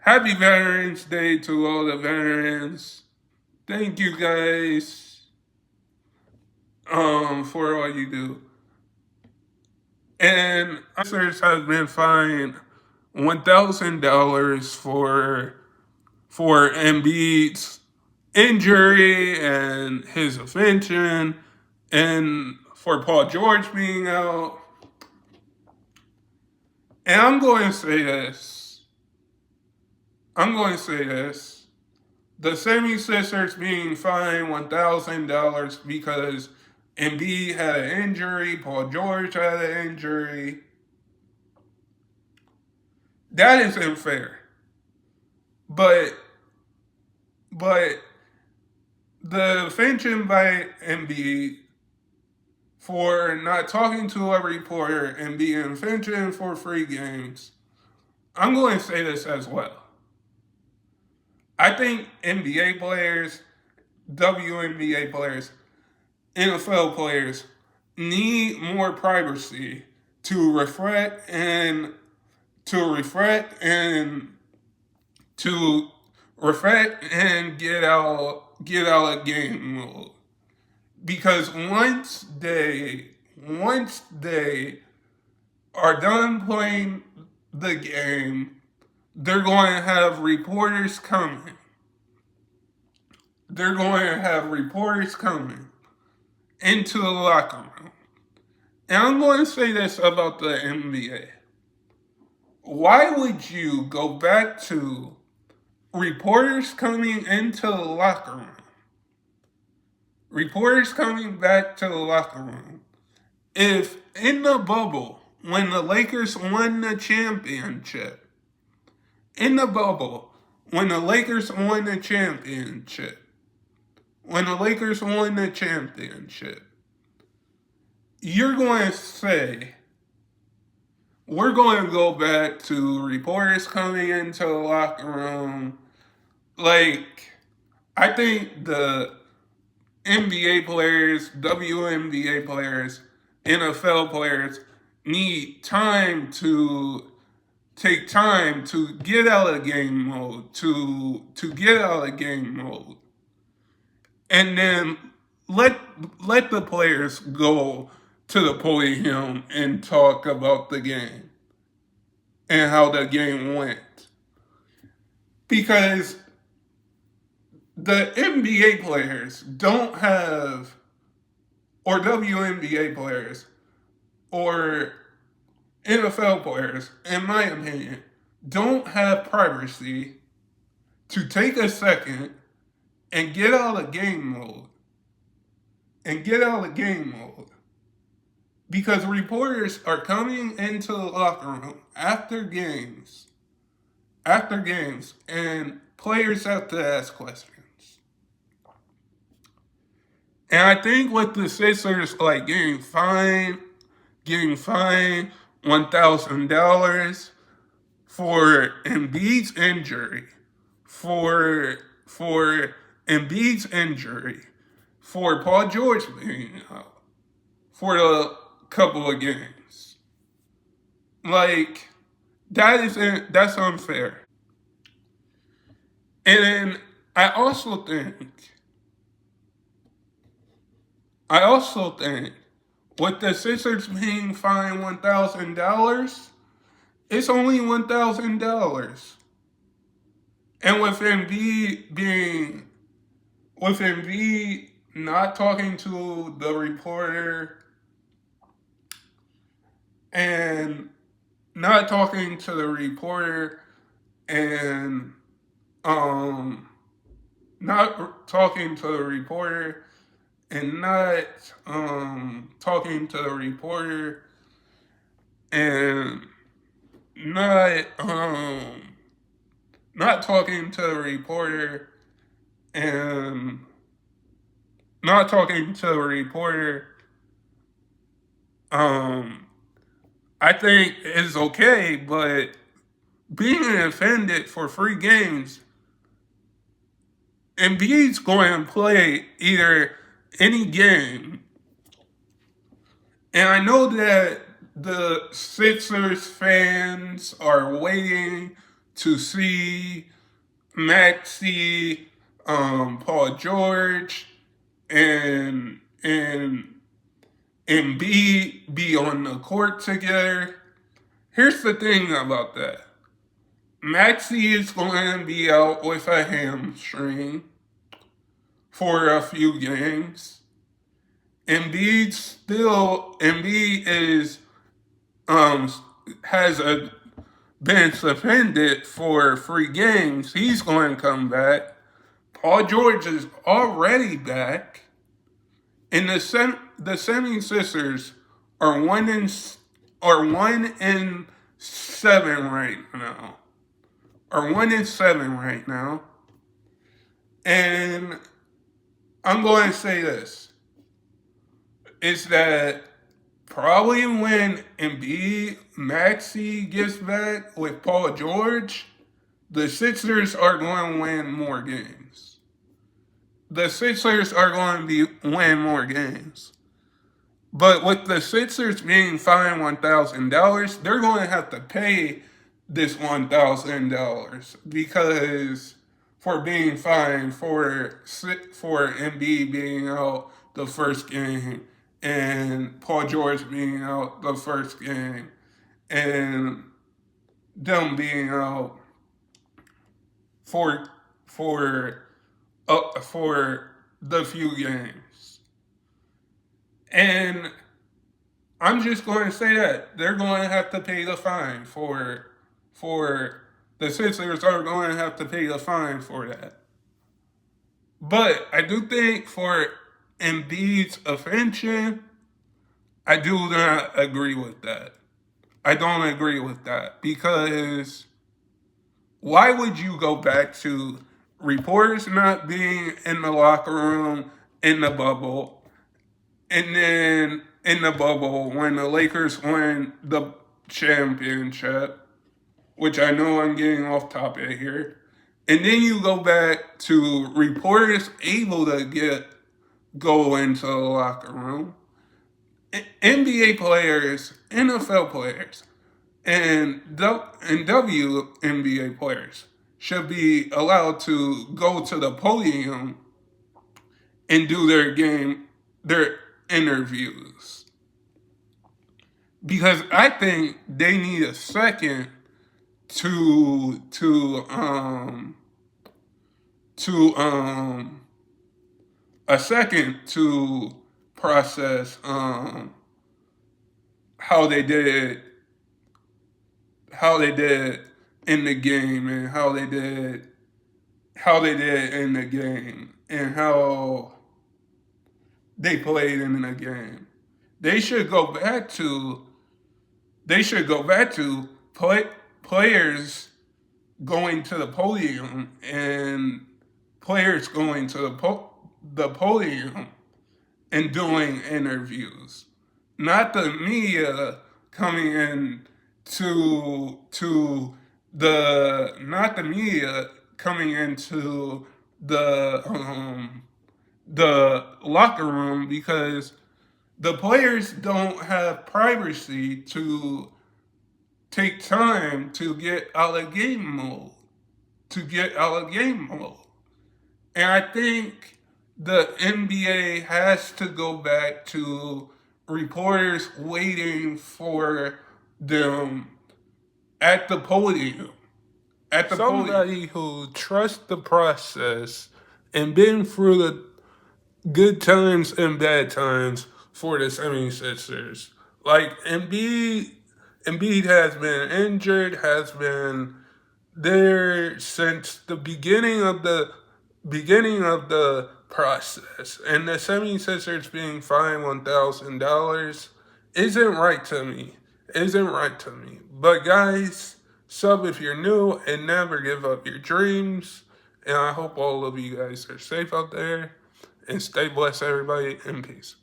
Happy Veterans Day to all the veterans. Thank you guys for all you do. And officers have been fined $1,000 for Embiid's injury and his offension, and for Paul George being out. And I'm going to say this. I'm going to say this. The 76ers being fined $1,000 because Embiid had an injury, Paul George had an injury. That is unfair. But but the offension by Embiid for not talking to a reporter and being offension for free games, I'm going to say this as well. I think NBA players, WNBA players, NFL players need more privacy to reflect and to reflect and get out a game mode. Because once they are done playing the game, they're going to have reporters coming. They're going to have reporters coming into the locker room. And I'm going to say this about the NBA. Why would you go back to reporters coming into the locker room? Reporters coming back to the locker room. If in the bubble, when the Lakers won the championship, in the bubble, when the Lakers won the championship, you're going to say, we're going to go back to reporters coming into the locker room. Like, I think the NBA players, WNBA players, NFL players need take time to get out of game mode, to get out of game mode, and then let the players go to the podium and talk about the game and how the game went. Because the NBA players don't have, or WNBA players, or NFL players, in my opinion, don't have privacy to take a second and get out of game mode. Because reporters are coming into the locker room after games, and players have to ask questions. And I think with the Sixers like getting fined $1,000 for Embiid's injury, for Embiid's injury, for Paul George being out, for a couple of games. Like, that's unfair. And then I also think with the Sixers being fined $1,000, it's only $1,000. And with Embiid not talking to the reporter and not talking to the reporter and not talking to the reporter and not talking to the reporter and not talking to the reporter and not talking to the reporter I think is okay, but being offended for free games, Embiid's going to play either any game. And I know that the Sixers fans are waiting to see Maxey, Paul George, and Embiid be on the court together. Here's the thing about that. Maxey is going to be out with a hamstring for a few games. Embiid is um has been suspended for 3 games. He's going to come back. Paul George is already back, and the 76ers are 1-7 right now. Are 1-7 right now, and I'm going to say this: is that probably when Embiid Maxey gets back with Paul George, the Sixers are going to win more games. The Sixers are going to win more games. But with the Sixers being fined $1,000, they're going to have to pay this $1,000 because for being fined for Embiid being out the first game and Paul George being out the first game and them being out for for the few games. And I'm just going to say that they're going to have to pay the fine for the Sixers are going to have to pay the fine for that. But I do think for Embiid's offension, I do not agree with that. I don't agree with that because why would you go back to reporters not being in the locker room in the bubble, and then in the bubble when the Lakers win the championship, which I know I'm getting off topic here, and then you go back to reporters able to go into the locker room, NBA players, NFL players, and WNBA players should be allowed to go to the podium and do their interviews. Because I think they need a second to a second to process how they did in the game and how they did in the game and how they played in the game. They should go back to players going to the podium and players going to the podium and doing interviews, not the media coming in not the media coming into the locker room because the players don't have privacy to take time to get out of game mode. And I think the NBA has to go back to reporters waiting for them at the podium. Somebody who trusts the process and been through the good times and bad times for the 76ers. Like Embiid has been injured, has been there since the beginning of the process. And the 76ers being fined $1,000 isn't right to me. But guys, sub if you're new and never give up your dreams. And I hope all of you guys are safe out there. And stay blessed, everybody, and peace.